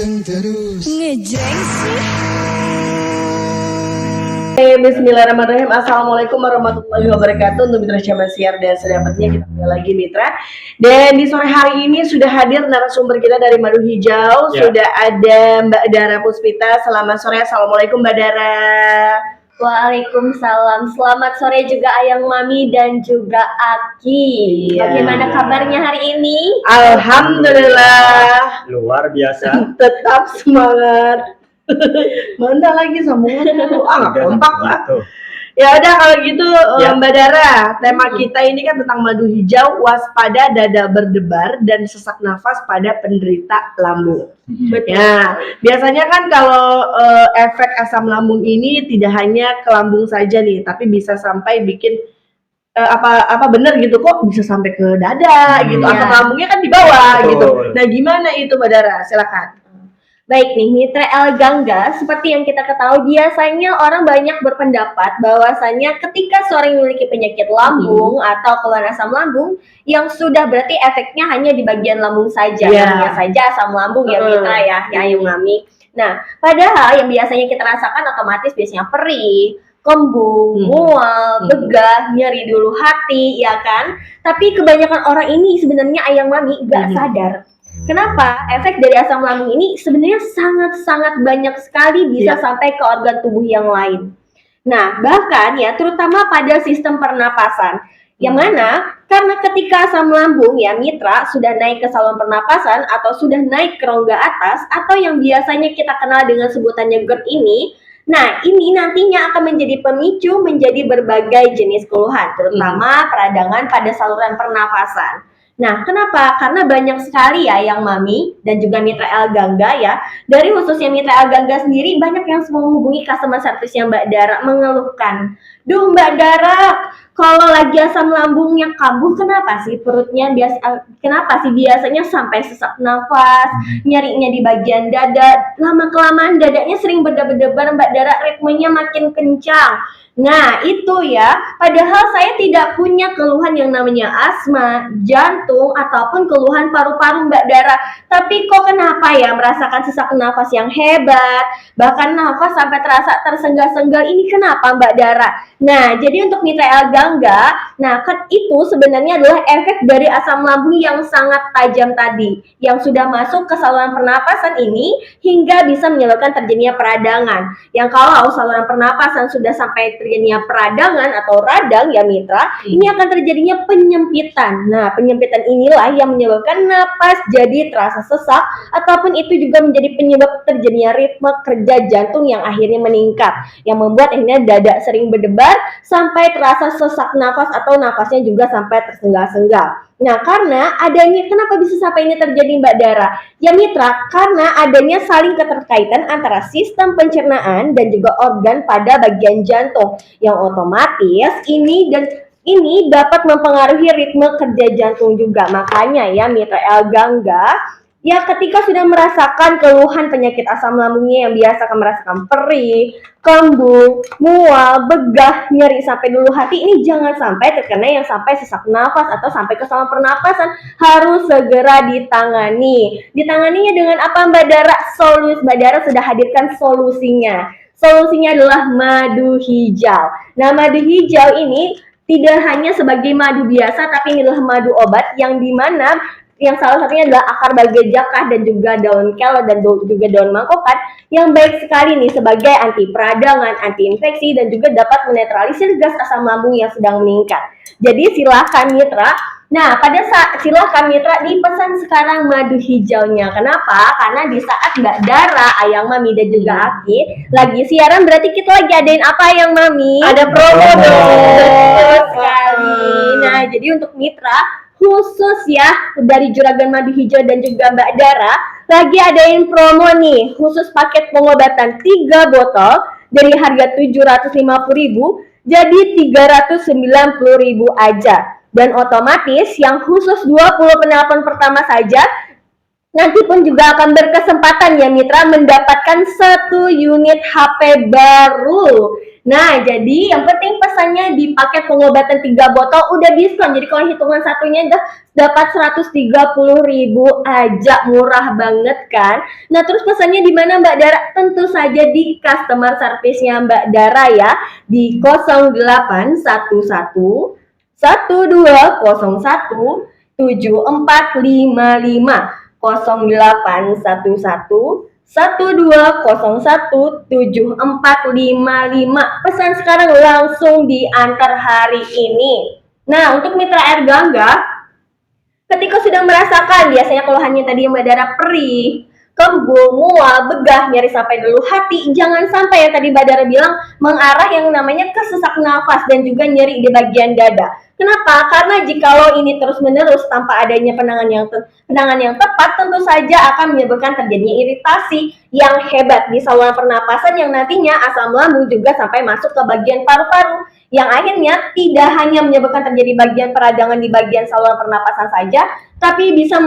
ganteng terus. Ngejreng sih. Bismillahirrahmanirrahim. Assalamualaikum warahmatullahi wabarakatuh. Untuk Mitra Syamasiar dan sedapatnya kita kembali lagi Mitra. Dan di sore hari ini sudah hadir narasumber kita dari Madu Hijau. Sudah ada Mbak Dara Puspita. Selamat sore. Assalamualaikum Mbak Dara. Waalaikumsalam. Selamat sore juga Ayang Mami dan juga Aki. Bagaimana kabarnya hari ini? Alhamdulillah. Luar biasa. Tetap semangat. Mana lagi sambungan dulu? Kompak Pak. Ya udah kalau gitu Mbak Dara, tema kita ini kan tentang madu hijau, waspada dada berdebar dan sesak nafas pada penderita lambung. Ya, biasanya kan kalau efek asam lambung ini tidak hanya ke lambung saja nih, tapi bisa sampai bikin apa bener gitu, kok bisa sampai ke dada gitu. Asam lambungnya kan di bawah gitu. Nah, gimana itu Mbak Dara? Silakan. Baik nih, Mitra El Gangga, seperti yang kita ketahui biasanya orang banyak berpendapat bahwasanya ketika seorang memiliki penyakit lambung atau keluhan asam lambung yang sudah berarti efeknya hanya di bagian lambung saja, namanya saja asam lambung ya Mitra ya Ayang Mami. Nah, padahal yang biasanya kita rasakan otomatis biasanya perih, kembung, mual, begah, nyeri dulu hati, ya kan? Tapi kebanyakan orang ini sebenarnya Ayang Mami gak sadar. Kenapa? Efek dari asam lambung ini sebenarnya sangat-sangat banyak sekali bisa sampai ke organ tubuh yang lain. Nah, bahkan ya terutama pada sistem pernapasan. Yang mana karena ketika asam lambung ya Mitra sudah naik ke saluran pernapasan atau sudah naik ke rongga atas atau yang biasanya kita kenal dengan sebutannya GERD ini, nah ini nantinya akan menjadi pemicu menjadi berbagai jenis keluhan, terutama peradangan pada saluran pernapasan. Nah, kenapa? Karena banyak sekali ya yang Mami dan juga Mitra El Gangga ya. Dari khususnya Mitra El Gangga sendiri banyak yang menghubungi customer service-nya Mbak Dara mengeluhkan. Duh Mbak Dara, kalau lagi asam lambungnya kambuh kenapa sih perutnya kenapa sih biasanya sampai sesak nafas, nyerinya di bagian dada, lama-kelamaan dadanya sering berdebar-debar Mbak Dara, ritmenya makin kencang. Nah itu ya, padahal saya tidak punya keluhan yang namanya asma, jantung, ataupun keluhan paru-paru Mbak Dara. Tapi kok kenapa ya merasakan sesak nafas yang hebat, bahkan nafas sampai terasa tersengal-sengal, ini kenapa Mbak Dara? Nah jadi untuk Mitra El Gangga, nah kan itu sebenarnya adalah efek dari asam lambung yang sangat tajam tadi, yang sudah masuk ke saluran pernapasan ini hingga bisa menyebabkan terjadinya peradangan. Yang kalau saluran pernapasan sudah sampai terjadinya peradangan atau radang ya Mitra, ini akan terjadinya penyempitan. Nah, penyempitan inilah yang menyebabkan napas jadi terasa sesak ataupun itu juga menjadi penyebab terjadinya ritme kerja jantung yang akhirnya meningkat, yang membuat akhirnya dada sering berdebar sampai terasa sesak nafas atau nafasnya juga sampai tersengal-sengal. Nah, karena adanya, kenapa bisa sampai ini terjadi Mbak Dara? Ya Mitra, karena adanya saling keterkaitan antara sistem pencernaan dan juga organ pada bagian jantung, yang otomatis ini dapat mempengaruhi ritme kerja jantung juga. Makanya ya Mitra El Gangga, ya ketika sudah merasakan keluhan penyakit asam lambungnya yang biasa akan merasakan perih, kembung, mual, begah, nyeri sampai dulu hati, ini jangan sampai terkena yang sampai sesak nafas atau sampai ke saluran pernapasan, harus segera ditangani. Ditanganinya dengan apa Mbak Dara? Mbak Dara sudah hadirkan solusinya. Solusinya adalah madu hijau. Nah, madu hijau ini tidak hanya sebagai madu biasa, tapi ini adalah madu obat yang dimana yang salah satunya adalah akar balgejaka dan juga daun kelor dan juga daun mangkokan yang baik sekali nih sebagai anti peradangan, anti infeksi dan juga dapat menetralisir gas asam lambung yang sedang meningkat. Jadi silakan Mitra. Nah, silakan Mitra dipesan sekarang madu hijaunya. Kenapa? Karena di saat Mbak Dara, Ayang Mami dan juga Aki lagi siaran, berarti kita lagi adain apa Ayang Mami? Ada promo dong. Betul sekali. Nah, jadi untuk Mitra khusus ya dari Juragan Madu Hijau dan juga Mbak Dara lagi adain promo nih, khusus paket pengobatan 3 botol dari harga 750.000 jadi 390.000 aja. Dan otomatis yang khusus 20 penelpon pertama saja nanti pun juga akan berkesempatan ya Mitra mendapatkan 1 unit HP baru. Nah, jadi yang penting pesannya di paket pengobatan 3 botol udah diskon. Jadi kalau hitungan satunya udah dapat 130.000 aja, murah banget kan? Nah, terus pesannya di mana Mbak Dara? Tentu saja di customer service-nya Mbak Dara ya, di 0811 1201 7455 0811 1201 7455. Pesan sekarang langsung diantar hari ini. Nah, untuk mitra air gangga, ketika sudah merasakan biasanya keluhannya tadi Mbak Dara perih, kembung, mual, begah, nyeri sampai dulu hati, jangan sampai yang tadi Mbak Dara bilang mengarah yang namanya ke sesak nafas dan juga nyeri di bagian dada. Kenapa? Karena jikalau ini terus-menerus tanpa adanya penanganan yang tepat, tentu saja akan menyebabkan terjadinya iritasi yang hebat di saluran pernapasan yang nantinya asam lambung juga sampai masuk ke bagian paru-paru, yang akhirnya tidak hanya menyebabkan terjadi bagian peradangan di bagian saluran pernapasan saja, tapi bisa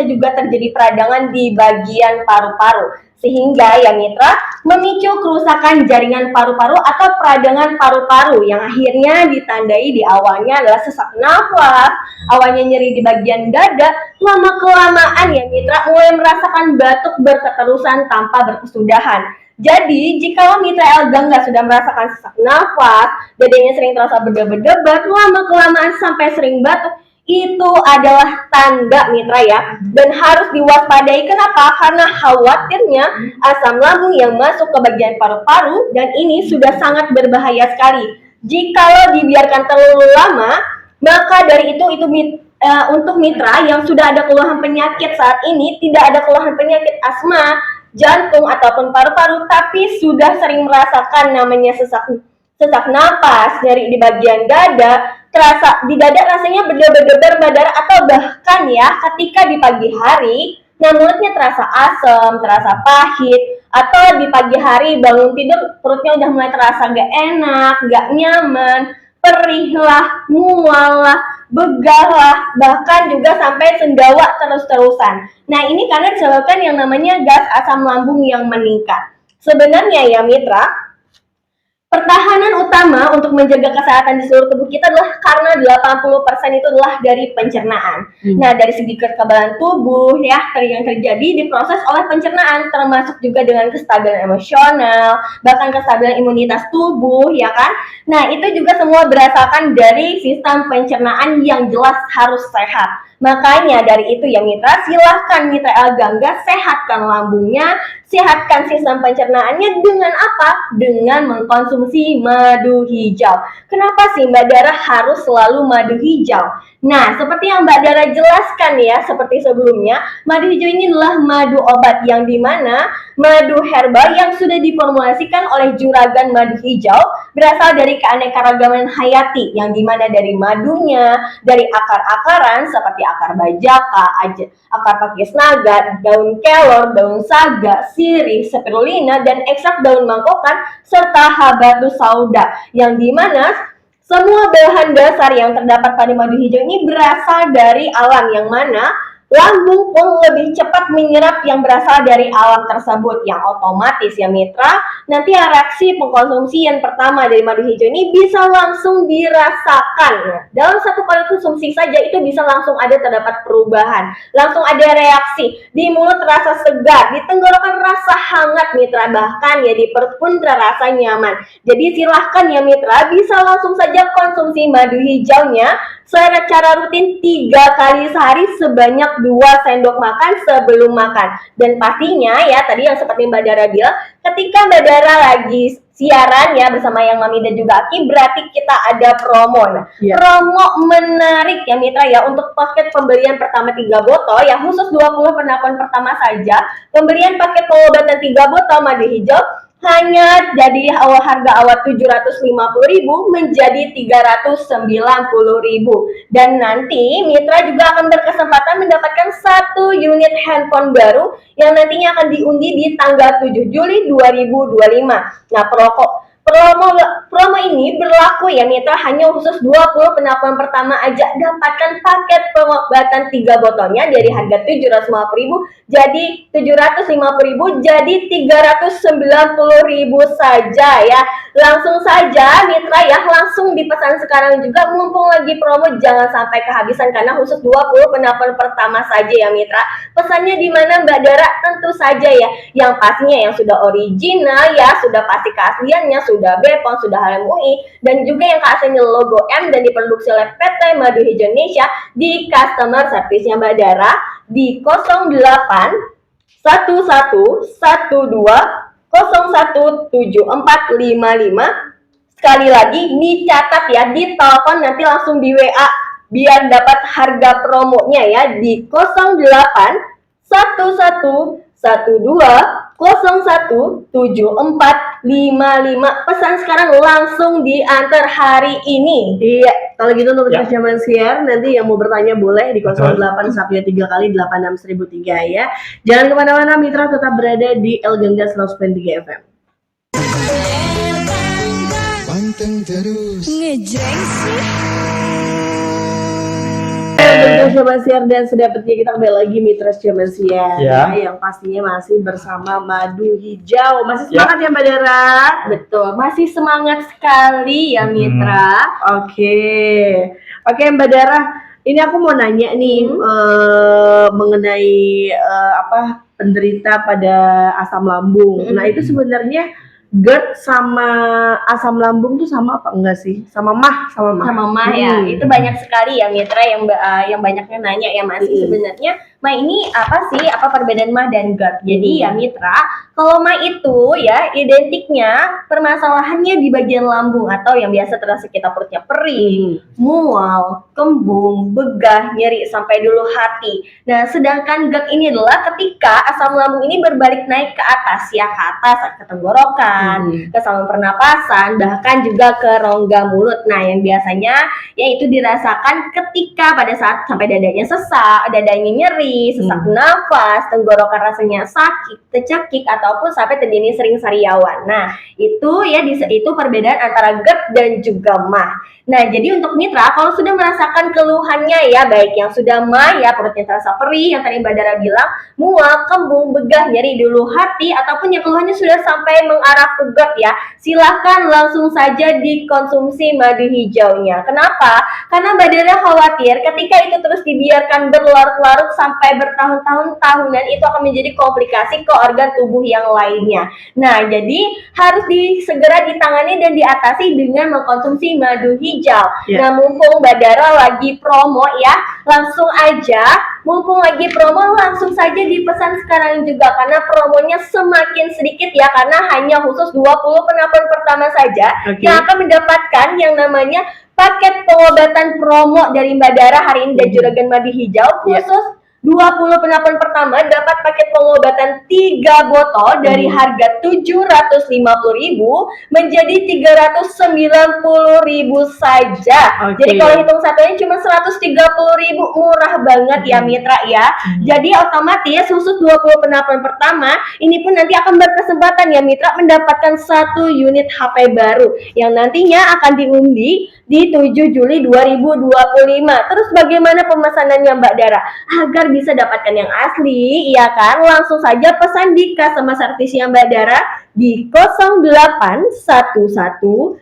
juga terjadi peradangan di bagian paru-paru. Sehingga ya mitra, memicu kerusakan jaringan paru-paru atau peradangan paru-paru yang akhirnya ditandai di awalnya adalah sesak nafas, awalnya nyeri di bagian dada, lama-kelamaan ya mitra mulai merasakan batuk berketerusan tanpa berkesudahan. Jadi, jika mitra El Gangga sudah merasakan sesak nafas, dadanya sering terasa berdebar-debar, lama-kelamaan sampai sering batuk, itu adalah tanda mitra ya, dan harus diwaspadai. Kenapa? Karena khawatirnya asam lambung yang masuk ke bagian paru-paru, dan ini sudah sangat berbahaya sekali. Jikalau dibiarkan terlalu lama, maka dari itu untuk mitra yang sudah ada keluhan penyakit saat ini, tidak ada keluhan penyakit asma, jantung ataupun paru-paru, tapi sudah sering merasakan namanya sesak napas, nyeri di bagian dada, terasa di dada rasanya berdebar-debar badar, atau bahkan ya ketika di pagi hari, nah mulutnya terasa asam, terasa pahit, atau di pagi hari bangun tidur perutnya udah mulai terasa gak enak, gak nyaman, perih lah, mual lah, begah lah, bahkan juga sampai sendawa terus-terusan. Nah ini karena disebabkan yang namanya gas asam lambung yang meningkat. Sebenarnya ya mitra, pertahanan utama untuk menjaga kesehatan di seluruh tubuh kita adalah karena 80% itu adalah dari pencernaan. Nah, dari segi kekebalan tubuh ya, yang terjadi diproses oleh pencernaan, termasuk juga dengan kestabilan emosional, bahkan kestabilan imunitas tubuh ya kan. Nah, itu juga semua berdasarkan dari sistem pencernaan yang jelas harus sehat. Makanya dari itu ya mitra, silahkan mitra El Gangga sehatkan lambungnya, sehatkan sistem pencernaannya dengan apa? Dengan mengkonsumsi madu hijau. Kenapa sih Mbak Dara harus selalu madu hijau? Nah, seperti yang Mbak Dara jelaskan ya, seperti sebelumnya, madu hijau ini adalah madu obat yang dimana madu herbal yang sudah diformulasikan oleh juragan madu hijau berasal dari keanekaragaman hayati, yang dimana dari madunya, dari akar-akaran seperti akar bajaka, akar pakis naga, daun kelor, daun saga, sirih, spirulina, dan ekstrak daun mangkokan, serta habatus sauda, yang dimana semua bahan dasar yang terdapat pada madu hijau ini berasal dari alam, yang mana lambung pun lebih cepat menyerap yang berasal dari alam tersebut, yang otomatis ya mitra, nanti reaksi pengkonsumsian pertama dari madu hijau ini bisa langsung dirasakan. Nah, dalam satu kali konsumsi saja itu bisa langsung ada terdapat perubahan, langsung ada reaksi, di mulut terasa segar, di tenggorokan rasa hangat mitra, bahkan ya di perut pun terasa nyaman. Jadi silahkan ya mitra, bisa langsung saja konsumsi madu hijaunya secara rutin 3 kali sehari sebanyak 2 sendok makan sebelum makan. Dan pastinya ya tadi yang seperti Mbak Dara bilang, ketika Mbak Dara lagi siaran ya bersama yang Mami dan juga Aki, berarti kita ada promo. Nah, promo menarik ya mitra ya, untuk paket pembelian pertama 3 botol yang khusus 20 penelpon pertama saja, pembelian paket pengobatan 3 botol madu hijau hanya jadi harga awal 750.000 menjadi 390.000, dan nanti mitra juga akan berkesempatan mendapatkan 1 unit handphone baru yang nantinya akan diundi di tanggal 7 Juli 2025. Nah, Promo ini berlaku ya Mitra, hanya khusus 20 penelpon pertama aja. Dapatkan paket pengobatan 3 botolnya dari harga 750.000 jadi 750.000 jadi 390.000 saja ya. Langsung saja Mitra ya, langsung dipesan sekarang juga mumpung lagi promo, jangan sampai kehabisan karena khusus 20 penelpon pertama saja ya Mitra. Pesannya di mana Mbak Dara? Tentu saja ya, yang pastinya yang sudah original ya, sudah pasti keasliannya, sudah BPOM, sudah HMUI, dan juga yang keasliannya logo M dan diproduksi oleh PT Madu Hijau Indonesia di customer service-nya Mbak Dara di 08 11 12 017455. Sekali lagi dicatat ya, ditelepon nanti langsung di WA biar dapat harga promonya ya di 08 11 12 017455. Pesan sekarang langsung diantar hari ini. Iya, kalau gitu untuk zaman siar nanti yang mau bertanya boleh di 08 1 3 kali 86003 ya. Jangan kemana-mana Mitra, tetap berada di El Gangga 100.3 FM. Panteng terus. Ngejreng sih. Bentuk Jaman Siar dan sedapatnya kita kembali lagi Mitra Jaman Siar ya, yang pastinya masih bersama Madu Hijau. Masih semangat ya Mbak Dara? Betul, masih semangat sekali ya Mitra. Oke Mbak Dara, ini aku mau nanya nih mengenai penderita pada asam lambung. Nah itu sebenarnya GERD sama asam lambung tuh sama apa enggak sih? Sama mah Ya. Itu banyak sekali ya Mitra yang banyaknya nanya ya Mas. Sebenarnya mah ini apa sih? Apa perbedaan mah dan GERD? Jadi ya Mitra, kalau mah itu ya identiknya permasalahannya di bagian lambung atau yang biasa terasa kita perutnya perih, mual, kembung, begah, nyeri sampai dulu hati. Nah, sedangkan GERD ini adalah ketika asam lambung ini berbalik naik ke atas ya, ke atas ke tenggorokan, ke saluran pernapasan, bahkan juga ke rongga mulut. Nah, yang biasanya ya itu dirasakan ketika pada saat sampai dadanya sesak, dadanya nyeri, sesak nafas, tenggorokan rasanya sakit, tercekik ataupun sampai terjadi sering sariawan. Nah, itu ya itu perbedaan antara GERD dan juga MAH. Nah, jadi untuk Mitra kalau sudah merasakan keluhannya ya, baik yang sudah MAH ya, perutnya terasa perih yang tadi Mbak Dara bilang, mual, kembung, begah, nyeri di ulu hati, ataupun yang keluhannya sudah sampai mengarah ke GERD ya, silahkan langsung saja dikonsumsi madu hijaunya. Kenapa? Karena Mbak Dara khawatir ketika itu terus dibiarkan berlarut-larut sampai bertahun-tahunan itu akan menjadi komplikasi ke organ tubuh yang lainnya. Nah, jadi harus segera ditangani dan diatasi dengan mengkonsumsi madu hijau. Nah, mumpung Mbak Dara lagi promo ya, langsung aja mumpung lagi promo langsung saja dipesan sekarang juga karena promonya semakin sedikit ya, karena hanya khusus 20 penelpon pertama saja yang akan mendapatkan yang namanya paket pengobatan promo dari Mbak Dara hari ini dan Juragan Madu Hijau khusus 20 penelpon pertama dapat paket pengobatan 3 botol dari harga 750.000 menjadi 390.000 saja. Jadi kalau hitung satunya cuma 130.000, murah banget ya Mitra ya. Jadi otomatis khusus 20 penelpon pertama ini pun nanti akan berkesempatan ya Mitra mendapatkan 1 unit HP baru yang nantinya akan diundi di 7 Juli 2025. Terus bagaimana pemesanannya Mbak Dara? Agar bisa dapatkan yang asli, ya kan? Langsung saja pesan di customer service yang Mbak Dara di 0811 1201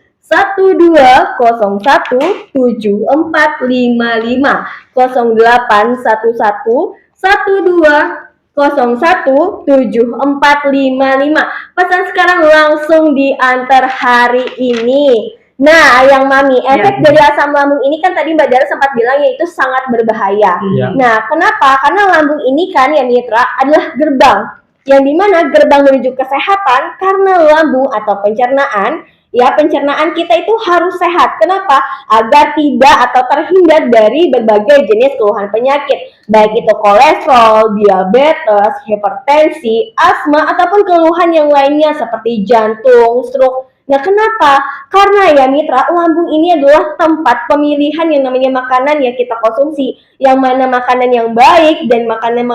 7455 0811 12 017455. Pesan sekarang langsung diantar hari ini. Nah, yang Mami, efek dari asam lambung ini kan tadi Mbak Dara sempat bilang yaitu sangat berbahaya. Nah, kenapa? Karena lambung ini kan ya Mitra adalah gerbang. Yang dimana gerbang menuju kesehatan karena lambung atau pencernaan kita itu harus sehat. Kenapa? Agar tidak atau terhindar dari berbagai jenis keluhan penyakit, baik itu kolesterol, diabetes, hipertensi, asma, ataupun keluhan yang lainnya seperti jantung, stroke. Nah, kenapa? Karena ya Mitra, lambung ini adalah tempat pemilihan yang namanya makanan yang kita konsumsi. Yang mana makanan yang baik dan makanan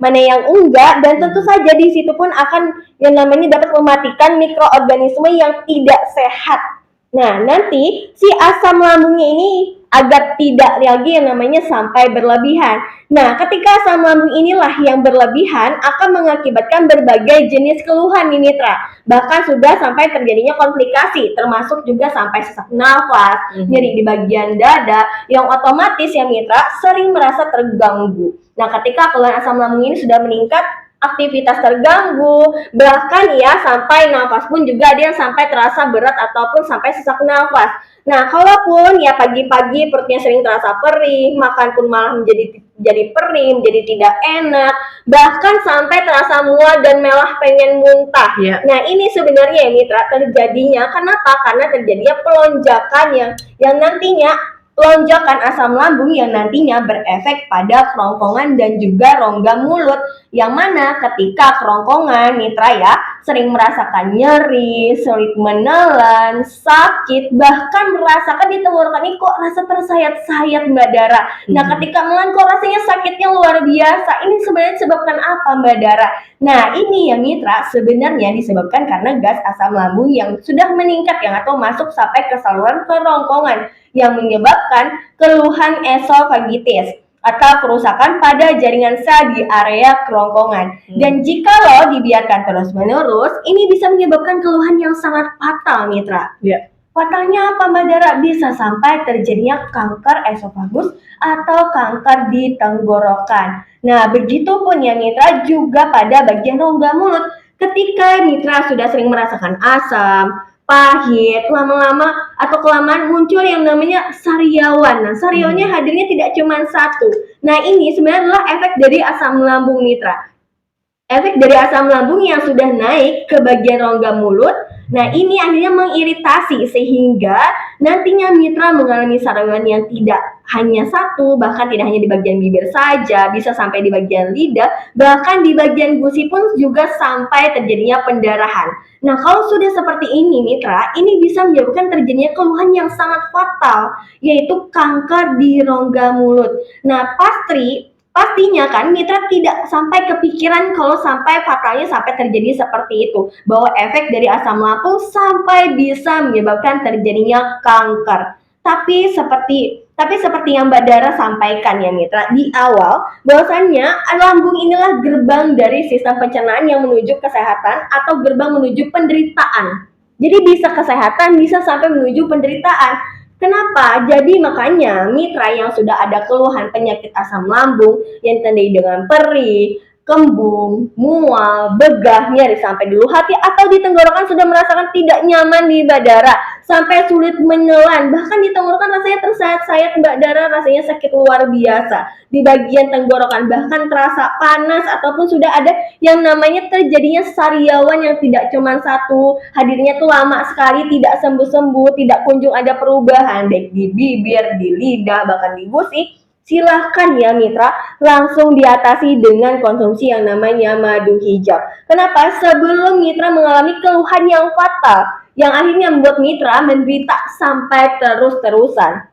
mana yang enggak, dan tentu saja di situ pun akan yang namanya dapat mematikan mikroorganisme yang tidak sehat. Nah, nanti si asam lambungnya ini agar tidak lagi yang namanya sampai berlebihan. Nah, ketika asam lambung inilah yang berlebihan akan mengakibatkan berbagai jenis keluhan nih Mitra. Bahkan sudah sampai terjadinya komplikasi, termasuk juga sampai sesak nafas, nyeri di bagian dada, yang otomatis ya Mitra sering merasa terganggu. Nah, ketika keluhan asam lambung ini sudah meningkat, aktivitas terganggu, bahkan ya sampai nafas pun juga ada yang sampai terasa berat ataupun sampai sesak nafas. Nah, kalaupun ya pagi-pagi perutnya sering terasa perih, makan pun malah jadi perih, jadi tidak enak, bahkan sampai terasa mual dan malah pengen muntah. Nah, ini sebenarnya ya Mitra terjadinya kenapa? Karena terjadinya pelonjakan yang nantinya lonjakan asam lambung yang nantinya berefek pada kerongkongan dan juga rongga mulut, yang mana ketika kerongkongan Mitra ya sering merasakan nyeri, sulit menelan, sakit, bahkan merasakan di tenggorokan ini kok rasa tersayat-sayat Mbak Dara. Nah, ketika menelan kok rasanya sakitnya luar biasa. Ini sebenarnya disebabkan apa Mbak Dara? Nah, ini ya Mitra sebenarnya disebabkan karena gas asam lambung yang sudah meningkat yang atau masuk sampai ke saluran kerongkongan, yang menyebabkan keluhan esofagitis atau kerusakan pada jaringan sel di area kerongkongan. Dan jika dibiarkan terus-menerus, ini bisa menyebabkan keluhan yang sangat fatal, Mitra. Fatalnya apa, Mbak Dara? Bisa sampai terjadinya kanker esofagus atau kanker di tenggorokan. Nah, begitu pun ya Mitra juga pada bagian rongga mulut. Ketika Mitra sudah sering merasakan asam, pahit, lama-lama atau kelamaan muncul yang namanya sariawan. Nah, sariawannya hadirnya tidak cuma satu. Nah, ini sebenarnya adalah efek dari asam lambung Mitra. Efek dari asam lambung yang sudah naik ke bagian rongga mulut. Nah, ini akhirnya mengiritasi sehingga nantinya Mitra mengalami sariawan yang tidak hanya satu, bahkan tidak hanya di bagian bibir saja, bisa sampai di bagian lidah, bahkan di bagian gusi pun juga sampai terjadinya pendarahan. Nah, kalau sudah seperti ini Mitra, ini bisa menyebabkan terjadinya keluhan yang sangat fatal, yaitu kanker di rongga mulut. Nah, pastinya kan Mitra tidak sampai kepikiran kalau sampai fatalnya sampai terjadi seperti itu, bahwa efek dari asam lambung sampai bisa menyebabkan terjadinya kanker. Tapi seperti yang Mbak Dara sampaikan ya Mitra di awal, bahwasannya lambung inilah gerbang dari sistem pencernaan yang menuju kesehatan atau gerbang menuju penderitaan. Jadi bisa kesehatan, bisa sampai menuju penderitaan. Kenapa? Jadi makanya Mitra yang sudah ada keluhan penyakit asam lambung yang ditandai dengan perih, kembung, mual, begah, nyeri sampai di ulu hati atau di tenggorokan sudah merasakan tidak nyaman di Mbak Dara, sampai sulit menelan, bahkan di tenggorokan rasanya tersayat-sayat Mbak Dara, rasanya sakit luar biasa di bagian tenggorokan, bahkan terasa panas ataupun sudah ada yang namanya terjadinya sariawan yang tidak cuma satu, hadirnya tuh lama sekali tidak sembuh-sembuh, tidak kunjung ada perubahan baik di bibir, di lidah, bahkan di gusi. Silahkan ya Mitra langsung diatasi dengan konsumsi yang namanya madu hijau. Kenapa? Sebelum Mitra mengalami keluhan yang fatal yang akhirnya membuat Mitra menderita sampai terus-terusan.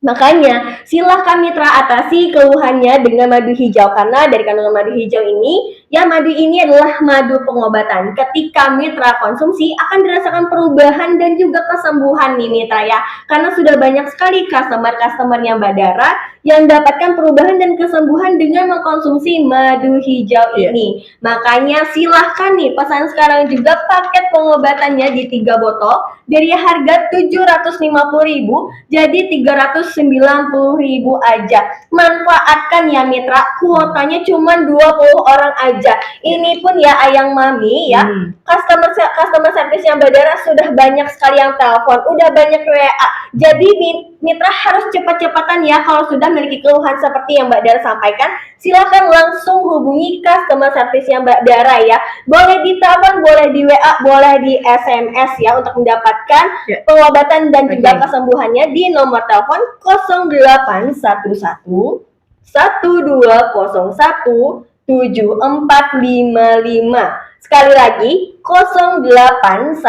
Makanya silahkan Mitra atasi keluhannya dengan madu hijau, karena dari kandungan madu hijau ini ya madu ini adalah madu pengobatan. Ketika Mitra konsumsi akan dirasakan perubahan dan juga kesembuhan nih Mitra ya, karena sudah banyak sekali customer-customernya Mbak Dara yang dapatkan perubahan dan kesembuhan dengan mengkonsumsi madu hijau ini. Makanya silahkan nih pesan sekarang juga paket pengobatannya di 3 botol dari harga 750.000 jadi 390.000 aja. Manfaatkan ya Mitra, kuotanya cuma 20 orang aja. Ini pun ya ayang mami ya, customer service yang Mbak Dara sudah banyak sekali yang telepon, udah banyak WA. Jadi Mitra harus cepat-cepatan ya kalau sudah memiliki keluhan seperti yang Mbak Dara sampaikan. Silakan langsung hubungi customer service yang Mbak Dara ya. Boleh di telepon, boleh di WA, boleh di SMS ya untuk mendapatkan pengobatan dan juga kesembuhannya di nomor telepon 0811 1201 7455. Sekali lagi 0811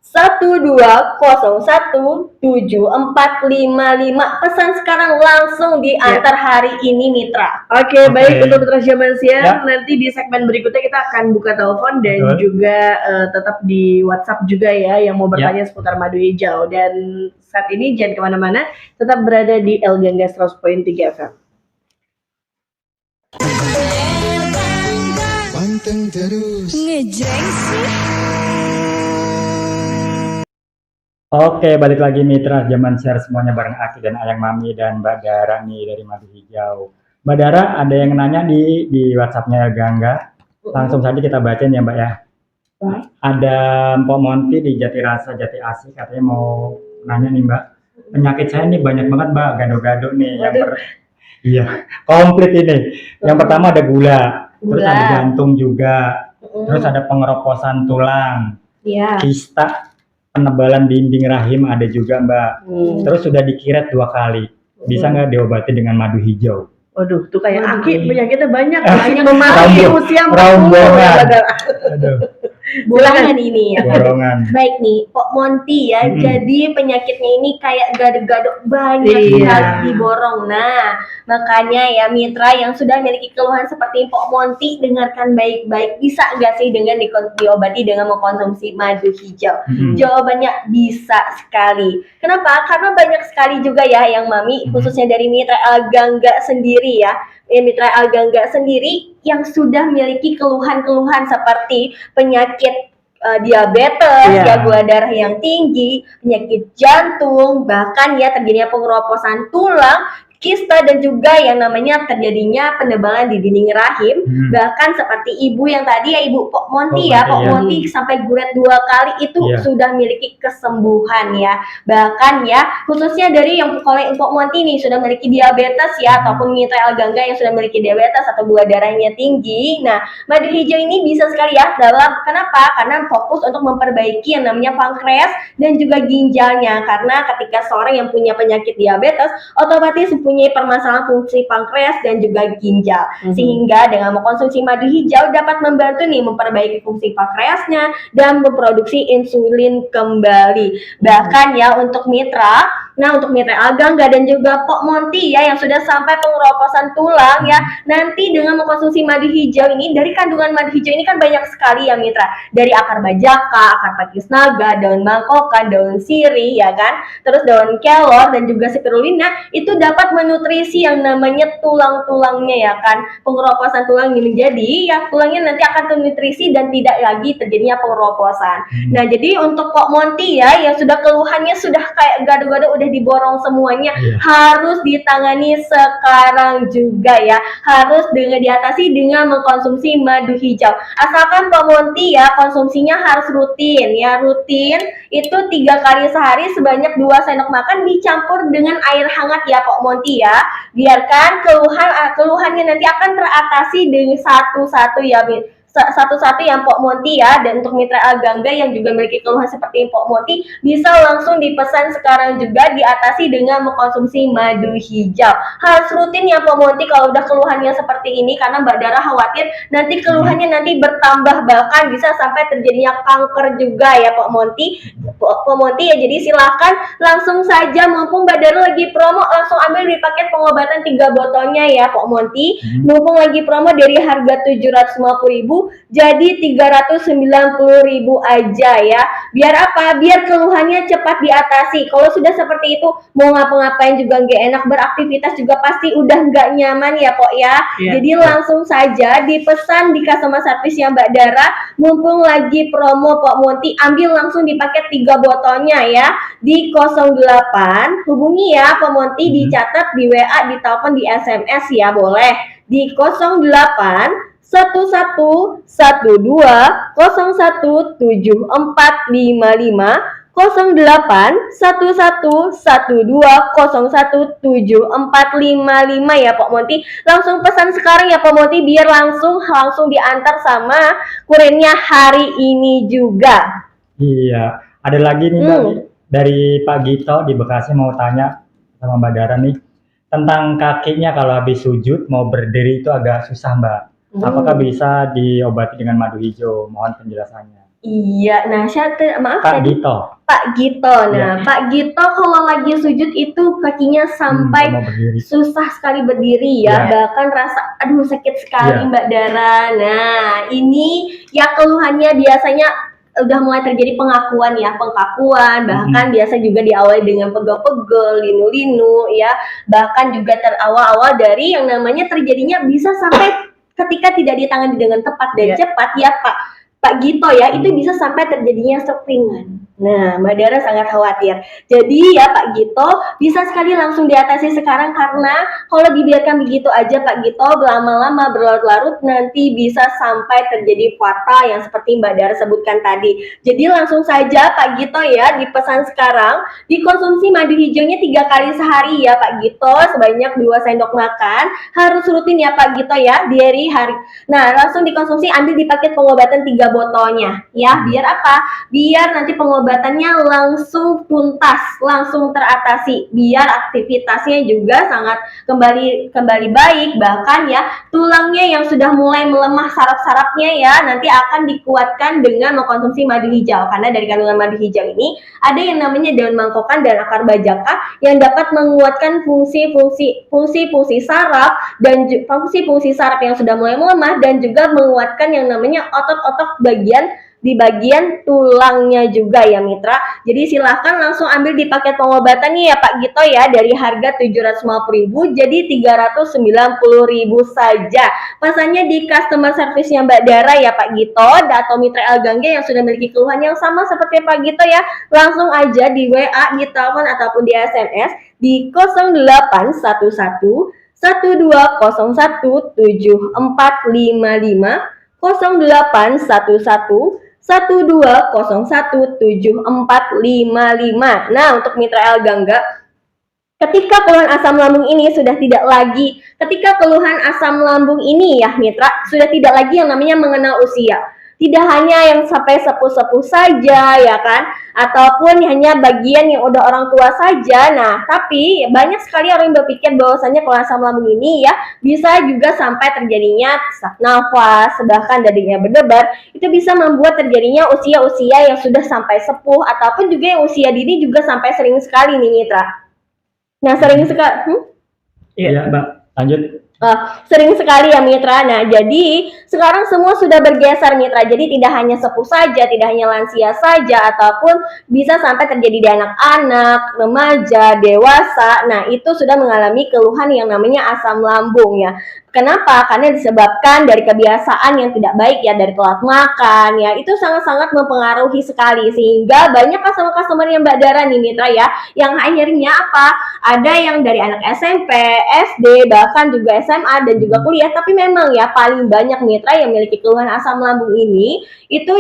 12017455. Pesan sekarang langsung diantar hari ini Mitra. Oke, Oke. baik untuk Mitra Zaman Siang. Ya. Nanti di segmen berikutnya kita akan buka telepon dan Betul. juga tetap di WhatsApp juga ya yang mau bertanya seputar madu hijau. Dan saat ini jangan kemana-mana, tetap berada di El Gangga 100.3 FM. Panteng terus. Oke, balik lagi Mitra Zaman Share semuanya bareng Aki dan Ayang Mami dan Mbak Dara nih dari Madu Hijau. Mbak Dara, ada yang nanya di WhatsApp-nya Gangga. Langsung saja kita bacain ya Mbak ya. Baik. Ada Mpok Monti di Jati Rasa, Jati Asih katanya mau nanya nih Mbak. Penyakit saya nih banyak banget Mbak, gado-gado nih. Iya, komplit ini. Yang pertama ada gula, terus ada jantung juga, terus ada pengeroposan tulang, Iya. kista, penebalan dinding rahim ada juga Mbak. Terus sudah dikiret 2 kali. Bisa nggak diobati dengan madu hijau? Waduh, tuh kayak Waduh. Aki penyakitnya banyak Banyak memati Rombong. usia 40 Rombongan. ya, Mbak Dara. Aduh, Borongan ini ya. borongan. Baik nih, Pok Monti ya. Jadi penyakitnya ini kayak gado-gado banyak Iya. sekali diborong. Nah, makanya ya Mitra yang sudah memiliki keluhan seperti Pok Monti, dengarkan baik-baik. Bisa nggak sih dengan diobati dengan mengkonsumsi madu hijau? Jawabannya bisa sekali. Kenapa? Karena banyak sekali juga ya yang Mami, khususnya dari Mitra El Gangga sendiri ya. Mitra El Gangga sendiri yang sudah memiliki keluhan-keluhan seperti penyakit diabetes, Iya. gula darah yang tinggi, penyakit jantung, bahkan ya terjadinya pengeroposan tulang, kista dan juga yang namanya terjadinya penebalan di dinding rahim, bahkan seperti ibu yang tadi ya Ibu Pok Monti ya, Pok Monti sampai guret 2 kali itu sudah memiliki kesembuhan ya. Bahkan ya khususnya dari yang kalau Pok Monti nih sudah memiliki diabetes ya, ataupun Mitra El Gangga yang sudah memiliki diabetes atau gula darahnya tinggi. Nah, madu hijau ini bisa sekali ya dalam kenapa? Karena fokus untuk memperbaiki yang namanya pankreas dan juga ginjalnya. Karena ketika seorang yang punya penyakit diabetes otomatis mempunyai permasalahan fungsi pankreas dan juga ginjal. Sehingga dengan mengkonsumsi madu hijau dapat membantu nih memperbaiki fungsi pankreasnya dan memproduksi insulin kembali. Bahkan ya untuk Mitra, nah untuk Mitra El Gangga dan juga Pok Monti ya yang sudah sampai pengeroposan tulang ya, nanti dengan mengkonsumsi madu hijau ini, dari kandungan madu hijau ini kan banyak sekali ya Mitra. Dari akar bajaka, akar pakis naga, daun mangkokan, daun sirih ya kan, terus daun kelor dan juga spirulina itu dapat menutrisi yang namanya tulang-tulangnya ya kan. Pengeroposan tulang ini menjadi ya tulangnya nanti akan ternutrisi dan tidak lagi terjadinya pengeroposan. Nah, jadi untuk Pok Monti ya yang sudah keluhannya sudah kayak gado-gado udah diborong semuanya, harus ditangani sekarang juga ya. Harus dengan diatasi dengan mengkonsumsi madu hijau. Asalkan Pok Monti ya konsumsinya harus rutin ya, rutin itu 3 kali sehari sebanyak 2 sendok makan dicampur dengan air hangat ya Pok Monti ya. Biarkan keluhannya nanti akan teratasi dengan satu-satu ya satu-satu yang Pok Monti ya. Dan untuk Mitra El Gangga yang juga memiliki keluhan seperti Pok Monti bisa langsung dipesan sekarang juga diatasi dengan mengkonsumsi madu hijau. Harus rutin ya Pok Monti kalau udah keluhannya seperti ini, karena Mbak Dara khawatir nanti keluhannya nanti bertambah, bahkan bisa sampai terjadinya kanker juga ya Pok Monti. Pok Monti ya, jadi silahkan langsung saja, mumpung Mbak Dara lagi promo, langsung ambil di paket pengobatan 3 botolnya ya Pok Monti. Mumpung lagi promo dari harga 750.000 jadi 390.000 aja ya. Biar apa? Biar keluhannya cepat diatasi. Kalau sudah seperti itu, mau ngapa-ngapain juga nggak enak, beraktivitas juga pasti udah nggak nyaman ya Pok ya. Jadi langsung saja dipesan di customer service yang Mbak Dara, mumpung lagi promo Pok Monti, ambil langsung di paket 3 botolnya ya. Di 08 hubungi ya Pok Monti, dicatat di WA, di telepon, di SMS ya boleh. Di 08 1112 017455 08 1112 017455 ya Pok Monti. Langsung pesan sekarang ya Pok Monti biar langsung diantar sama kurirnya hari ini juga. Iya, ada lagi nih Mbak dari Pak Gito di Bekasi mau tanya sama Mbak Dara nih tentang kakinya kalau habis sujud mau berdiri itu agak susah Mbak. Apakah bisa diobati dengan madu hijau? Mohon penjelasannya. Iya, nah maaf Pak tadi Gito. Pak Gito. Nah, Pak Gito kalau lagi sujud itu kakinya sampai Mau berdiri. susah sekali berdiri ya, Iya. bahkan rasa aduh sakit sekali Iya. Mbak Dara. Nah, ini ya keluhannya biasanya udah mulai terjadi pengkakuan, bahkan biasa juga diawali dengan pegel-pegel, linu-linu ya, bahkan juga terawal-awal dari yang namanya terjadinya bisa sampai ketika tidak ditangani dengan tepat dan cepat ya Pak Gito ya, itu bisa sampai terjadinya stroke ringan. Nah, Mbak Dara sangat khawatir. Jadi ya Pak Gito bisa sekali langsung diatasi sekarang, karena kalau dibiarkan begitu aja Pak Gito lama-lama berlarut-larut nanti bisa sampai terjadi fatal yang seperti Mbak Dara sebutkan tadi. Jadi langsung saja Pak Gito ya dipesan sekarang dikonsumsi madu hijaunya 3 kali sehari ya Pak Gito, sebanyak 2 sendok makan. Harus rutin ya Pak Gito ya dari hari. Nah, langsung dikonsumsi, ambil di paket pengobatan 3 botolnya ya. Biar apa? Biar nanti pengobatannya langsung tuntas, langsung teratasi, biar aktivitasnya juga sangat kembali baik, bahkan ya tulangnya yang sudah mulai melemah saraf-sarafnya ya nanti akan dikuatkan dengan mengkonsumsi madu hijau, karena dari kandungan madu hijau ini ada yang namanya daun mangkokan dan akar bajaka yang dapat menguatkan fungsi saraf dan fungsi saraf yang sudah mulai melemah, dan juga menguatkan yang namanya otot-otot di bagian tulangnya juga ya Mitra. Jadi silahkan langsung ambil di paket pengobatannya ya Pak Gito ya, dari harga 750.000 jadi 390.000 saja. Pesannya di customer service-nya Mbak Dara ya Pak Gito, atau Mitra Elgangga yang sudah memiliki keluhan yang sama seperti Pak Gito ya, langsung aja di WA, di telepon ataupun di SMS di 0811 1201 7455, 0811 1201 7455. Nah, untuk Mitra Elgangga, ketika keluhan asam lambung ini sudah tidak lagi, ketika keluhan asam lambung ini ya Mitra, sudah tidak lagi yang namanya mengenal usia. Tidak hanya yang sampai sepuh-sepuh saja ya kan, ataupun hanya bagian yang udah orang tua saja. Nah, tapi banyak sekali orang yang berpikir bahwasanya keluhan asam lambung ini ya bisa juga sampai terjadinya sesak nafas, bahkan dadinya berdebar. Itu bisa membuat terjadinya usia-usia yang sudah sampai sepuh, ataupun juga yang usia dini juga sampai sering sekali nih Mitra. Nah, sering sekali. Iya, Mbak. Lanjut. Sering sekali ya Mitra. Nah, jadi sekarang semua sudah bergeser Mitra. Jadi tidak hanya sepuh saja, tidak hanya lansia saja, ataupun bisa sampai terjadi di anak-anak, remaja, dewasa. Nah, itu sudah mengalami keluhan yang namanya asam lambung ya. Kenapa? Karena disebabkan dari kebiasaan yang tidak baik ya, dari telat makan ya, itu sangat-sangat mempengaruhi sekali, sehingga banyak customer yang Mbak Dara nih Mitra ya, yang akhirnya apa? Ada yang dari anak SMP, SD, bahkan juga SMA dan juga kuliah, tapi memang ya paling banyak Mitra yang memiliki keluhan asam lambung ini itu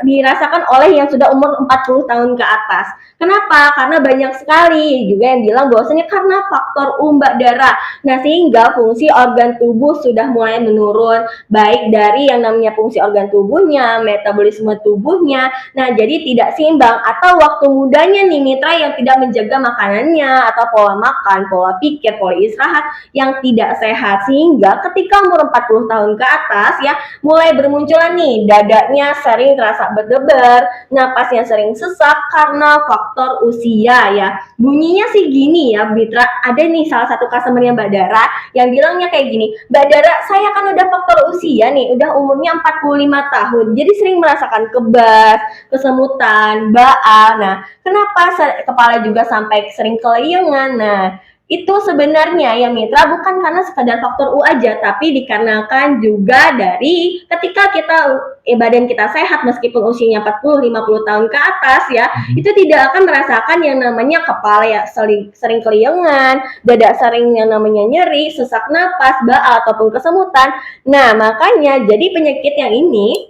dirasakan oleh yang sudah umur 40 tahun ke atas. Kenapa? Karena banyak sekali juga yang bilang bahwasanya karena faktor Mbak Dara. Nah, sehingga fungsi organ tubuh sudah mulai menurun, baik dari yang namanya fungsi organ tubuhnya, metabolisme tubuhnya. Nah, jadi tidak seimbang, atau waktu mudanya nih Mitra yang tidak menjaga makanannya, atau pola makan, pola pikir, pola istirahat yang tidak sehat, sehingga ketika umur 40 tahun ke atas ya mulai bermunculan nih, dadanya sering terasa berdebar, napasnya sering sesak karena faktor usia ya. Bunyinya sih gini ya Mitra, ada nih salah satu customernya Mbak Dara yang bilangnya kayak gini, Mbak Dara, saya kan udah faktor usia nih, udah umurnya 45 tahun, jadi sering merasakan kebas, kesemutan, baa. Nah, kenapa kepala juga sampai sering kelayangan? Nah, itu sebenarnya ya Mitra bukan karena sekadar faktor U aja, tapi dikarenakan juga dari ketika kita badan kita sehat meskipun usianya 40-50 tahun ke atas ya, itu tidak akan merasakan yang namanya kepala ya sering kelayangan, dada sering yang namanya nyeri, sesak napas, baa ataupun kesemutan. Nah, makanya jadi penyakit yang ini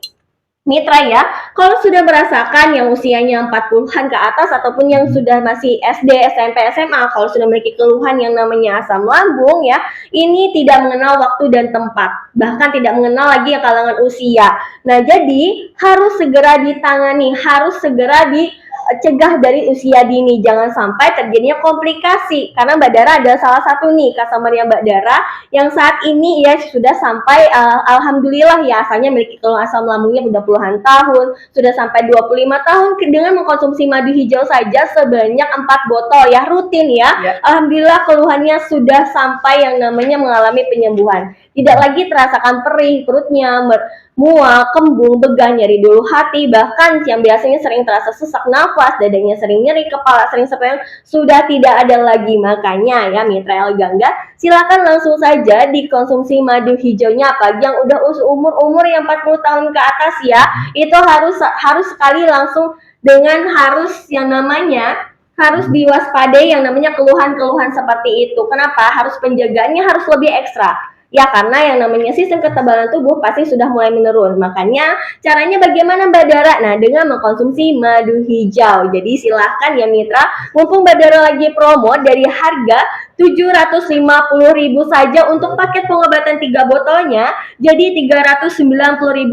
Mitra ya, kalau sudah merasakan yang usianya 40-an ke atas ataupun yang sudah masih SD, SMP, SMA, kalau sudah memiliki keluhan yang namanya asam lambung ya, ini tidak mengenal waktu dan tempat, bahkan tidak mengenal lagi kalangan usia. Nah, jadi harus segera ditangani, harus segera cegah dari usia dini, jangan sampai terjadinya komplikasi. Karena Mbak Dara ada salah satu nih customer yang Mbak Dara yang saat ini ya sudah sampai alhamdulillah ya asalnya memiliki keluhan asam lambungnya sudah puluhan tahun, sudah sampai 25 tahun dengan mengkonsumsi madu hijau saja sebanyak 4 botol ya rutin ya. Alhamdulillah keluhannya sudah sampai yang namanya mengalami penyembuhan. Tidak lagi terasakan perih perutnya, mual, kembung, begah, nyeri dulu hati, bahkan yang biasanya sering terasa sesak nafas, dadanya sering nyeri, kepala sering sepeyang, sudah tidak ada lagi. Makanya ya Mitra El Gangga, silakan langsung saja dikonsumsi madu hijaunya, apalagi yang udah umur yang 40 tahun ke atas ya, itu harus sekali langsung dengan harus yang namanya harus diwaspadai yang namanya keluhan-keluhan seperti itu. Kenapa? Harus penjagaannya harus lebih ekstra. Ya karena yang namanya sistem ketebalan tubuh pasti sudah mulai menurun. Makanya caranya bagaimana Mbak Dara? Nah dengan mengkonsumsi madu hijau. Jadi silahkan ya Mitra, mumpung Mbak Dara lagi promo dari harga 750.000 saja untuk paket pengobatan 3 botolnya jadi 390.000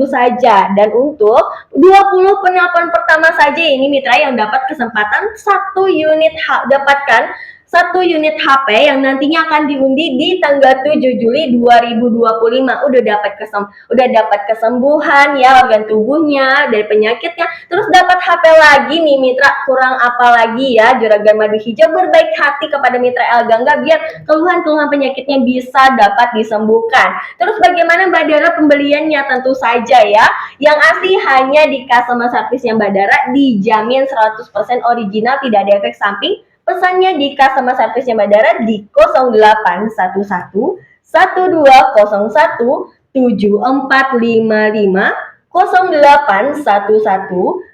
saja. Dan untuk 20 penelpon pertama saja ini Mitra yang dapat kesempatan 1 unit dapatkan 1 unit HP yang nantinya akan diundi di tanggal 7 Juli 2025. Udah dapat kesembuhan ya organ tubuhnya dari penyakitnya. Terus dapat HP lagi nih Mitra, kurang apa lagi ya Juragan Madu Hijau berbaik hati kepada Mitra El Gangga biar keluhan-keluhan penyakitnya bisa dapat disembuhkan. Terus bagaimana Mbak Dara pembeliannya? Tentu saja ya, yang asli hanya di customer service yang Mbak Dara dijamin 100% original, tidak ada efek samping. Pesannya di customer service Mbak Dara di 0811 1201 7455 0811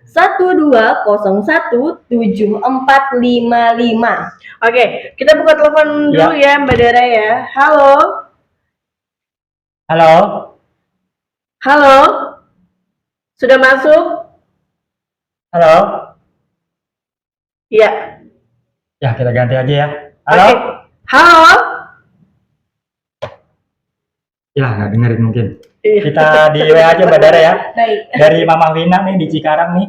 1201 7455. Oke, kita buka telepon dulu ya Mbak Dara ya. Halo. Halo. Halo. Sudah masuk? Halo. Iya. Ya, kita ganti aja ya. Halo. Oke. Halo. Ya, nggak dengerin mungkin. Iya. Kita di WA aja Mbak Dara ya. Baik. Dari Mama Wina nih di Cikarang nih.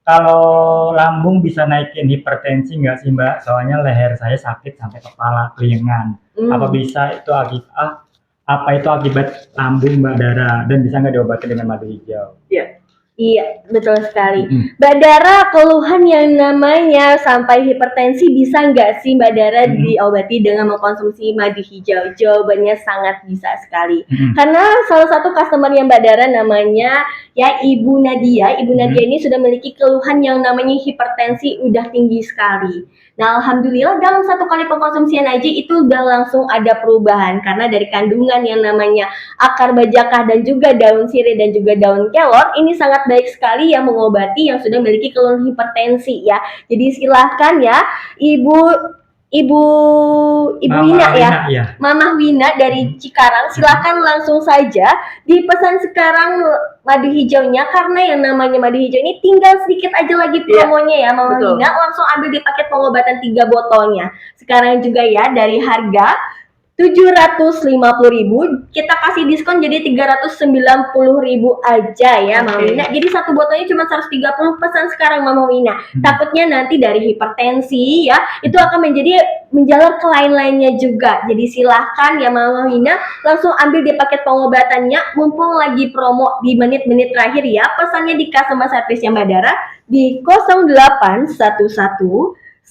Kalau lambung bisa naikin hipertensi nggak sih Mbak? Soalnya leher saya sakit sampai kepala, kelingan. Apa bisa itu apa itu akibat lambung Mbak Dara? Dan bisa nggak diobati dengan madu hijau? Iya. Iya, betul sekali. Mbak Dara, keluhan yang namanya sampai hipertensi bisa nggak sih Mbak Dara diobati dengan mengkonsumsi madu hijau? Jawabannya sangat bisa sekali. Karena salah satu customer yang Mbak Dara namanya ya Ibu Nadia. Ibu Nadia ini sudah memiliki keluhan yang namanya hipertensi udah tinggi sekali. Nah, alhamdulillah dalam 1 kali pengkonsumsian aja itu udah langsung ada perubahan karena dari kandungan yang namanya akar bajakah dan juga daun sirih dan juga daun kelor ini sangat baik sekali yang mengobati yang sudah memiliki keluhan hipertensi ya. Jadi silahkan ya Ibu Wina ya, Mama Wina dari Cikarang, silahkan langsung saja dipesan sekarang madu hijaunya karena yang namanya madu hijau ini tinggal sedikit aja lagi promonya ya Mama Wina, langsung ambil di paket pengobatan 3 botolnya. Sekarang juga ya dari harga 750.000 kita kasih diskon jadi 390.000 aja ya Mama Wina. Jadi 1 botolnya cuma 130, pesan sekarang Mama Wina. Takutnya nanti dari hipertensi ya itu akan menjalar ke lain-lainnya juga. Jadi silahkan ya Mama Wina langsung ambil di paket pengobatannya mumpung lagi promo di menit-menit terakhir ya. Pesannya di customer service Mbak Dara di 0811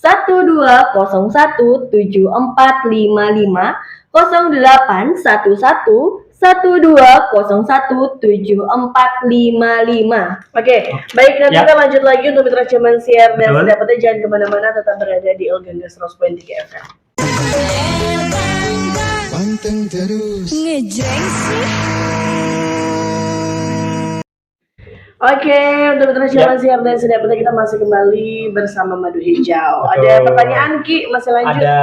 1201 7455 0811 1201 7455. Oke, baik nanti kita lanjut lagi untuk Mitra Cuman Siar dan dapatnya jangan kemana-mana, tetap berada di El Gangga 100.3 FM. Panteng terus. Ngejreng sih. Oke, untuk Mitra Cuman Siar dan dapatnya kita masih kembali bersama Madu Hijau. Ada pertanyaan Ki, masih lanjut. Ada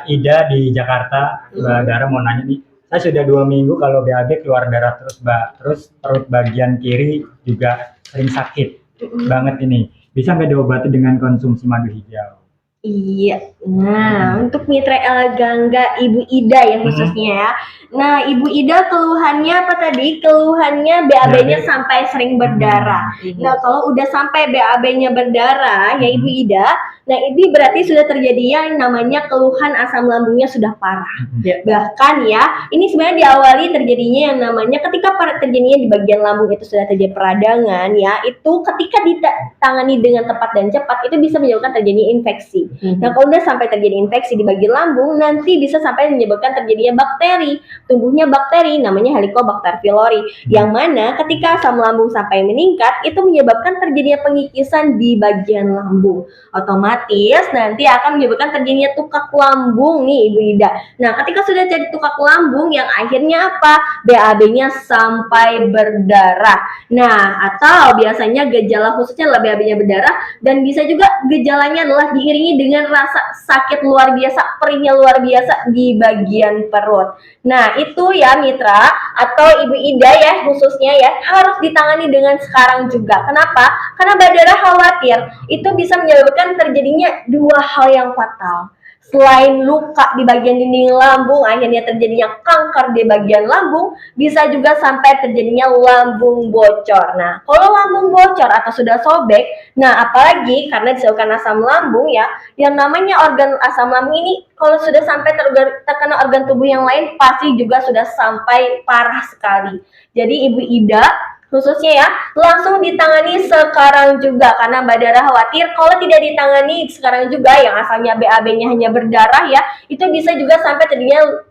Ida di Jakarta, Mbak Dara mau nanya nih. Saya sudah 2 minggu kalau BAB keluar darah terus Mbak. Terus perut bagian kiri juga sering sakit banget ini. Bisa nggak diobati dengan konsumsi madu hijau? Iya. Nah, untuk mitra Elgangga Ibu Ida ya khususnya ya. Nah, Ibu Ida keluhannya apa tadi? Keluhannya BAB-nya sampai sering berdarah. Nah, kalau udah sampai BAB-nya berdarah ya Ibu Ida, nah ini berarti sudah terjadi yang namanya keluhan asam lambungnya sudah parah. Bahkan ya, ini sebenarnya diawali terjadinya yang namanya ketika terjadinya di bagian lambung itu sudah terjadi peradangan ya, itu ketika ditangani dengan tepat dan cepat itu bisa menyebabkan terjadinya infeksi. Nah, kalau udah sampai terjadi infeksi di bagian lambung, nanti bisa sampai menyebabkan terjadinya bakteri, tumbuhnya bakteri namanya Helicobacter pylori, yang mana ketika asam lambung sampai meningkat itu menyebabkan terjadinya pengikisan di bagian lambung. Otomatis nanti akan menyebabkan terjadinya tukak lambung nih Ibu Ida. Nah, ketika sudah jadi tukak lambung yang akhirnya apa? BAB-nya sampai berdarah. Nah, atau biasanya gejala khususnya adalah BAB-nya berdarah dan bisa juga gejalanya adalah diiringi dengan rasa sakit luar biasa, perihnya luar biasa di bagian perut. Nah, itu ya mitra atau Ibu Ida ya khususnya ya harus ditangani dengan sekarang juga. Kenapa? Karena Badara khawatir itu bisa menyebabkan terjadinya dua hal yang fatal. Selain luka di bagian dinding lambung, akhirnya terjadinya kanker di bagian lambung, bisa juga sampai terjadinya lambung bocor. Nah, kalau lambung bocor atau sudah sobek, nah apalagi karena disebabkan asam lambung ya, yang namanya organ asam lambung ini kalau sudah sampai terkena organ tubuh yang lain, pasti juga sudah sampai parah sekali. Jadi Ibu Ida khususnya ya langsung ditangani sekarang juga karena Mbak Dara khawatir kalau tidak ditangani sekarang juga yang asalnya BAB-nya hanya berdarah ya itu bisa juga sampai terjadinya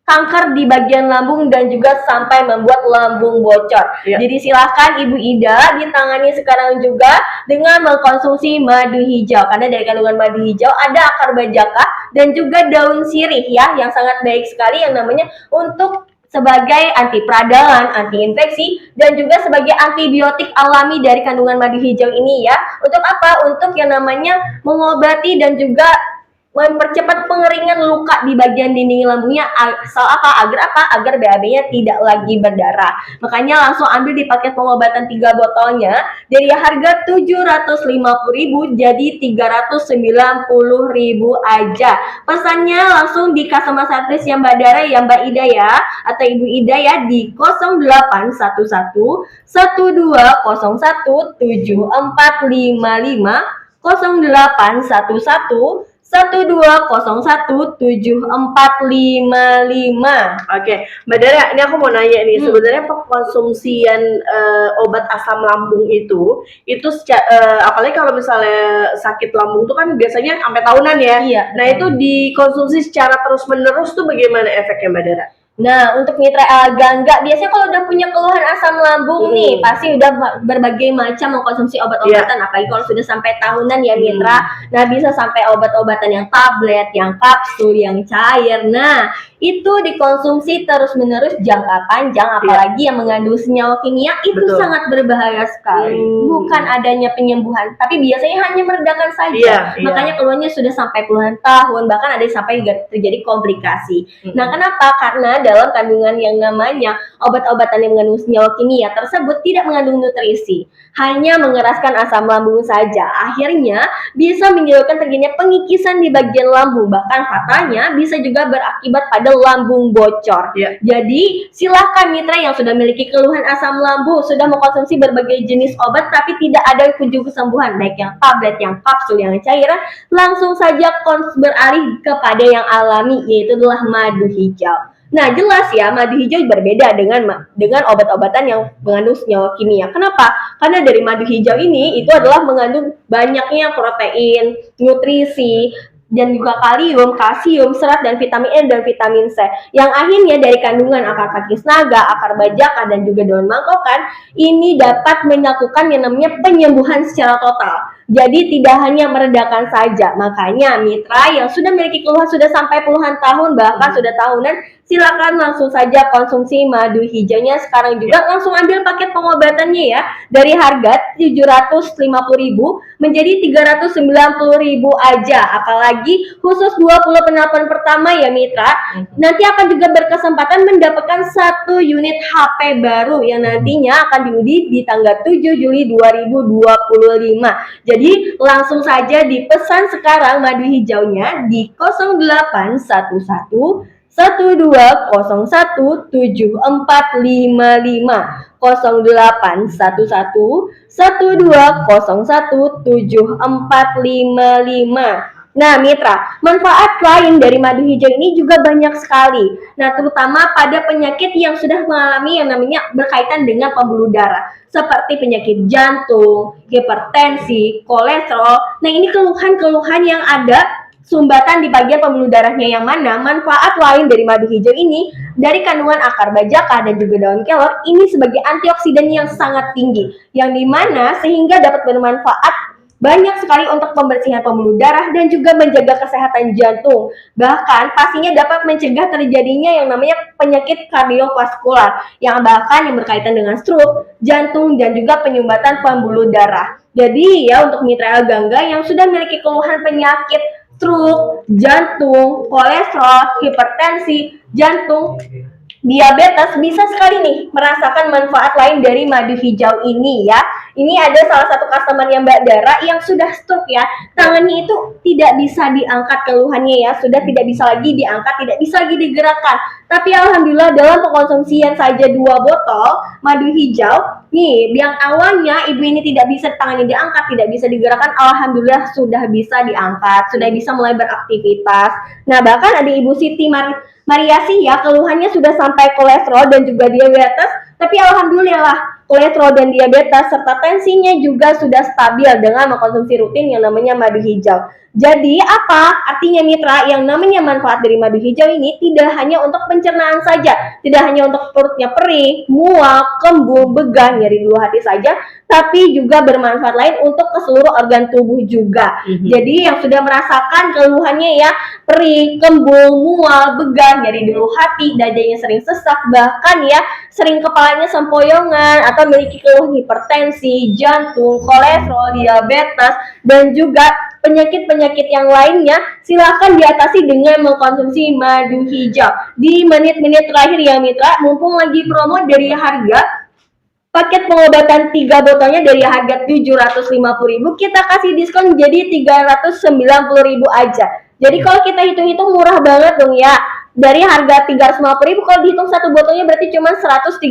kanker di bagian lambung dan juga sampai membuat lambung bocor. Jadi silahkan Ibu Ida ditangani sekarang juga dengan mengkonsumsi madu hijau karena dari kandungan madu hijau ada akar bajaka dan juga daun sirih ya yang sangat baik sekali yang namanya untuk sebagai anti peradangan, anti infeksi, dan juga sebagai antibiotik alami dari kandungan madu hijau ini ya. Untuk apa? Untuk yang namanya mengobati dan juga mempercepat pengeringan luka di bagian dinding lambungnya. Asal apa? Agar apa? Agar BAB-nya tidak lagi berdarah. Makanya langsung ambil di paket pengobatan 3 botolnya dari harga 750.000 jadi 390.000 aja. Pesannya langsung di customer service yang Mbak Dara ya Mbak Ida ya atau Ibu Ida ya di 0811 1201 7455 0811 12017455. Oke, Mbak Dara, ini aku mau nanya nih, sebenarnya pengkonsumsian obat asam lambung itu apalagi kalau misalnya sakit lambung itu kan biasanya sampai tahunan ya. Iya. Nah, itu dikonsumsi secara terus-menerus tuh bagaimana efeknya Mbak Dara? Nah, untuk mitra Elgangga, biasanya kalau udah punya keluhan asam lambung nih, pasti udah berbagai macam mengkonsumsi obat-obatan, apalagi kalau sudah sampai tahunan ya mitra. Nah, bisa sampai obat-obatan yang tablet, yang kapsul, yang cair. Nah, itu dikonsumsi terus-menerus jangka panjang, apalagi yang mengandung senyawa kimia, itu sangat berbahaya sekali. Bukan adanya penyembuhan, tapi biasanya hanya meredakan saja. Makanya keluhannya sudah sampai puluhan tahun, bahkan ada yang sampai terjadi komplikasi. Nah, kenapa? Karena dalam kandungan yang namanya obat-obatan yang mengandung senyawa kimia tersebut tidak mengandung nutrisi, hanya mengeraskan asam lambung saja. Akhirnya bisa menyebabkan terjadinya pengikisan di bagian lambung, bahkan fatalnya bisa juga berakibat pada lambung bocor. Jadi silahkan mitra yang sudah memiliki keluhan asam lambung, sudah mengkonsumsi berbagai jenis obat tapi tidak ada kunjung kesembuhan, baik yang tablet, yang kapsul, yang cairan, langsung saja beralih kepada yang alami, yaitu adalah madu hijau. Nah, jelas ya, madu hijau berbeda dengan obat-obatan yang mengandung senyawa kimia. Kenapa? Karena dari madu hijau ini itu adalah mengandung banyaknya protein, nutrisi, dan juga kalium, kalsium, serat, dan vitamin E dan vitamin C. Yang akhirnya dari kandungan akar pakis naga, akar bajaka, dan juga daun mangkokan, ini dapat melakukan yang namanya penyembuhan secara total. Jadi tidak hanya meredakan saja. Makanya mitra yang sudah memiliki keluhan sudah sampai puluhan tahun, bahkan sudah tahunan, silakan langsung saja konsumsi madu hijaunya sekarang juga. Langsung ambil paket pengobatannya ya, dari harga 750.000 menjadi 390.000 aja. Apalagi khusus 20 penelpon pertama ya mitra, nanti akan juga berkesempatan mendapatkan 1 unit HP baru yang nantinya akan diundi di tanggal 7 Juli 2025. Jadi langsung saja dipesan sekarang madu hijaunya di 0811 1201 7455, 0811 1201 7455. Nah, mitra, manfaat lain dari madu hijau ini juga banyak sekali. Nah, terutama pada penyakit yang sudah mengalami yang namanya berkaitan dengan pembuluh darah, seperti penyakit jantung, hipertensi, kolesterol. Nah, ini keluhan-keluhan yang ada sumbatan di bagian pembuluh darahnya, yang mana manfaat lain dari madu hijau ini dari kandungan akar bajaka dan juga daun kelor ini sebagai antioksidan yang sangat tinggi, yang dimana sehingga dapat bermanfaat banyak sekali untuk pembersihan pembuluh darah dan juga menjaga kesehatan jantung. Bahkan pastinya dapat mencegah terjadinya yang namanya penyakit kardiovaskular yang berkaitan dengan stroke, jantung, dan juga penyumbatan pembuluh darah. Jadi ya, untuk mitra Gangga yang sudah memiliki keluhan penyakit stroke, jantung, kolesterol, hipertensi, jantung, diabetes, bisa sekali nih merasakan manfaat lain dari madu hijau ini ya. Ini ada salah satu customer yang Mbak Dara yang sudah stroke ya. Tangannya itu tidak bisa diangkat keluhannya ya, sudah tidak bisa lagi diangkat, tidak bisa lagi digerakkan. Tapi alhamdulillah dalam pengkonsumsian saja 2 botol madu hijau, nih yang awalnya ibu ini tidak bisa tangannya diangkat, tidak bisa digerakkan, alhamdulillah sudah bisa diangkat, sudah bisa mulai beraktivitas. Nah, bahkan ada Ibu Siti Mariasi ya, keluhannya sudah sampai kolesterol dan juga diabetes, tapi alhamdulillah kolesterol dan diabetes serta tensinya juga sudah stabil dengan mengkonsumsi rutin yang namanya madu hijau. Jadi apa artinya mitra, yang namanya manfaat dari madu hijau ini tidak hanya untuk pencernaan saja, tidak hanya untuk perutnya perih, mual, kembung, begah, nyeri di hati saja, tapi juga bermanfaat lain untuk ke seluruh organ tubuh juga. Jadi yang sudah merasakan keluhannya ya, perih, kembung, mual, begah, nyeri di hati, dadanya sering sesak, bahkan ya sering kepalanya sempoyongan, atau memiliki keluhan hipertensi, jantung, kolesterol, diabetes, dan juga penyakit-penyakit yang lainnya, silahkan diatasi dengan mengkonsumsi madu hijau. Di menit-menit terakhir ya mitra, mumpung lagi promo, dari harga paket pengobatan 3 botolnya dari harga 750.000, kita kasih diskon jadi 390.000 aja. Jadi kalau kita hitung-hitung murah banget dong ya. Dari harga 350.000, kalau dihitung 1 botolnya berarti cuma 130.000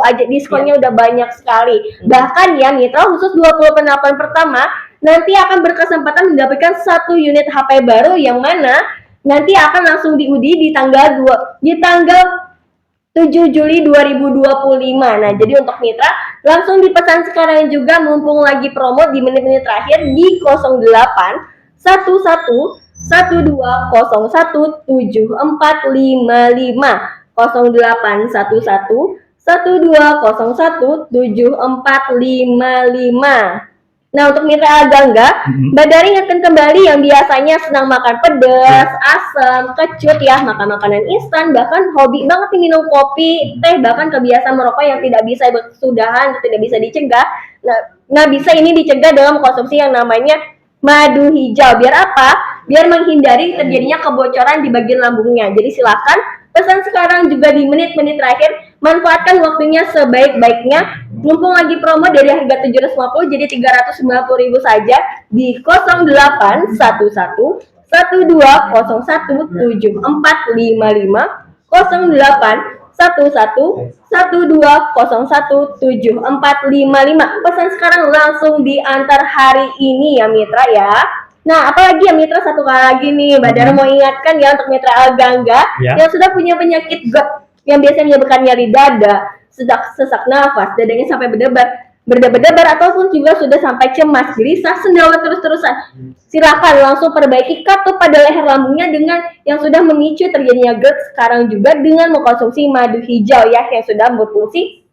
aja. Diskonnya udah banyak sekali. Bahkan ya mitra, khusus 20 penelpon pertama nanti akan berkesempatan mendapatkan 1 unit HP baru, yang mana nanti akan langsung diundi di tanggal 7 Juli 2025. Nah, jadi untuk mitra langsung dipesan sekarang juga, mumpung lagi promo di menit-menit terakhir di 08 11 1201 7455, 08 11 1201 7455. Nah, untuk mitra Gangga, Mbak Dari ingatkan kembali yang biasanya senang makan pedas, asam, kecut ya, makan makanan instan, bahkan hobi banget nih minum kopi, teh, bahkan kebiasaan merokok yang tidak bisa berkesudahan, tidak bisa dicegah. Nah, bisa ini dicegah dalam konsumsi yang namanya madu hijau. Biar apa? Biar menghindari terjadinya kebocoran di bagian lambungnya. Jadi silakan pesan sekarang juga di menit-menit terakhir. Manfaatkan waktunya sebaik-baiknya. Mumpung lagi promo dari harga 750 jadi 390.000 saja di 08 11 12 01 7455, 08 11 12 01 7455. Pesan sekarang langsung diantar hari ini ya mitra ya. Nah, apalagi ya mitra, satu kali lagi nih Mbak Dara mau ingatkan ya untuk mitra Gangga yang sudah punya penyakit GERD yang biasanya menyebabkan nyeri dada, sesak nafas, dadanya sampai berdebar ataupun juga sudah sampai cemas, gelisah, sendawa terus-terusan. Silakan langsung perbaiki katup pada leher lambungnya dengan yang sudah memicu terjadinya GERD sekarang juga dengan mengkonsumsi madu hijau ya, yang sudah berfungsi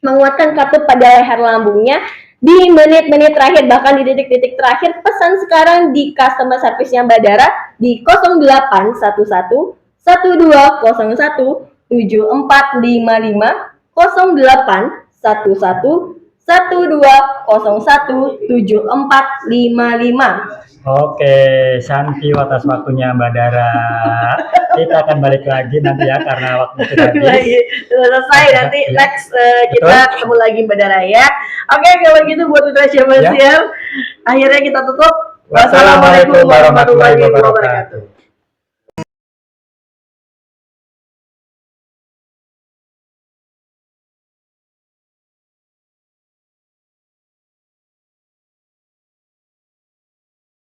menguatkan katup pada leher lambungnya. Di menit-menit terakhir, bahkan di detik-detik terakhir, pesan sekarang di customer service-nya Mbak Dara di 08 11 1201 7455 08 11 1201 7455. Oke, thank you atas waktunya Mbak Dara. Kita akan balik lagi nanti ya karena waktu sudah habis. Lagi selesai nanti Iya. next kita ketemu lagi Mbak Dara ya. Oke, kalau gitu buat Mitra Siapa Ya. Siang, akhirnya kita tutup. Wassalamualaikum warahmatullahi wabarakatuh.